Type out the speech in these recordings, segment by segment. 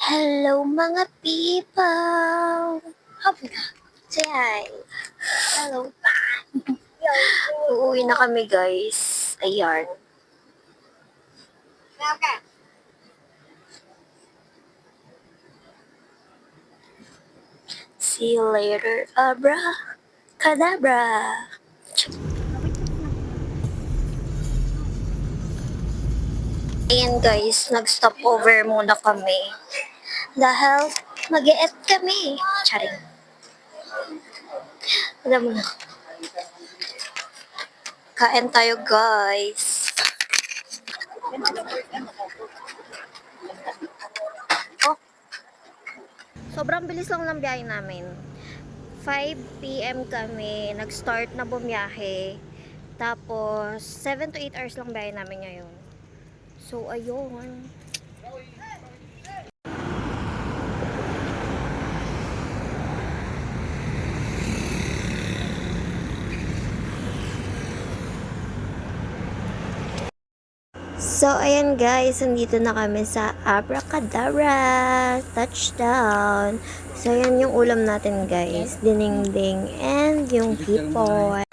Hello mga people! Happy ka? Say hi! Hello! Uuwi na kami guys. Ayan. See you later, Abra! Kadabra! Ayan guys, nag-stop over muna kami. Dahil mag-e-et kami. Charing. Alam mo na. Kain tayo guys. Oh, sobrang bilis lang ng biyahe namin. 5 p.m. kami, nag-start na bumiyahe. Tapos, 7 to 8 hours lang biyahe namin ngayon. So, ayun. So, ayan guys, nandito na kami sa Abracadabra Touchdown. So, ayan yung ulam natin guys. Dinengdeng and yung hipon.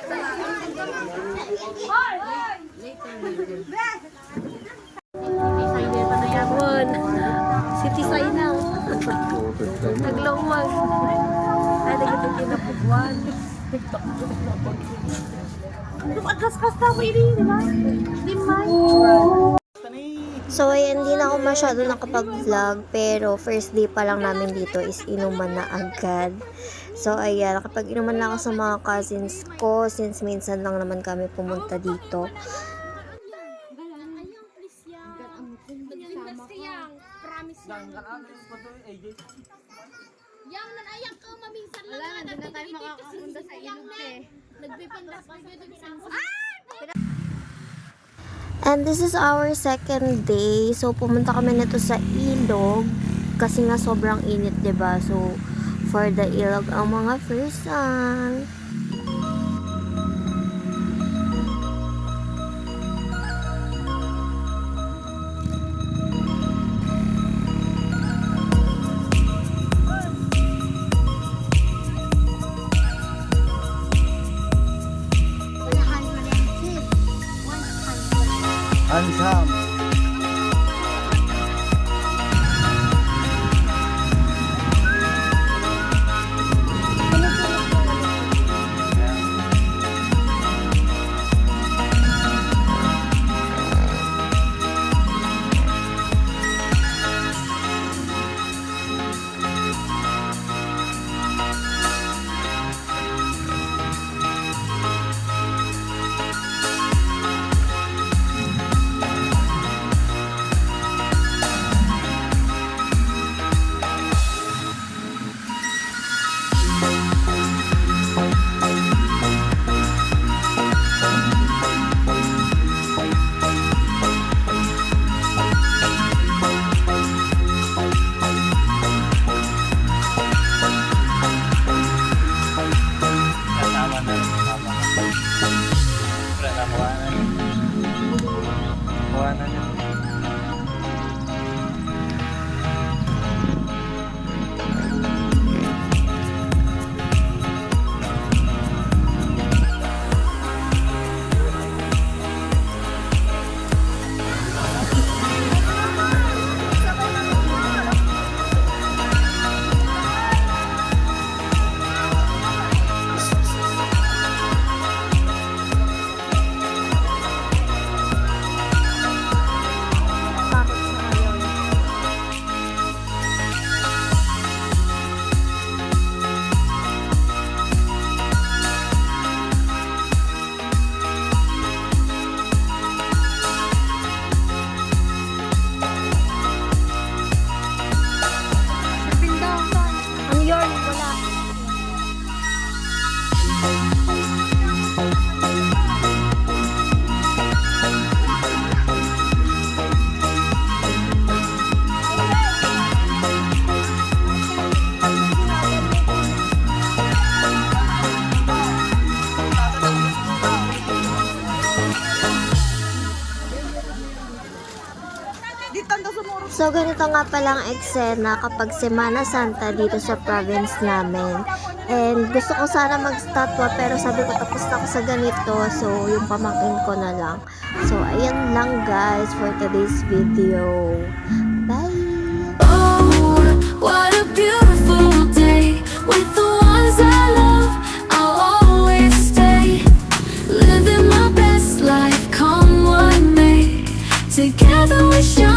City sign na. Naglawag. Ay, nagiging kinapugwan. Agkas-kas na mo ini, di ba? Di ba? So, ayan, hindi na ako masyado nakapag-vlog, pero first day pa lang namin dito is inuman na agad. So, ayan, kapag inuman na ako sa mga cousins ko, since minsan lang naman kami pumunta dito. Yang nanayang ka maminsan lang na hindi na tayo makakapunta sa ilog eh. Nagpipandas pa dito isang And this is our second day. So, pumunta kami nito sa ilog. Kasi nga sobrang init, 'di ba? So, for the ilog ang mga first time. Ansam. So, ganito nga palang eksena kapag Semana Santa dito sa province namin. And gusto ko sana magstatwa pero sabi ko tapos na ako sa ganito. So, yung pamangkin ko na lang. So, ayan lang guys for today's video. Bye! Oh, what a beautiful day with the ones I love. I'll always stay, living my best life, come what may. Together we shine.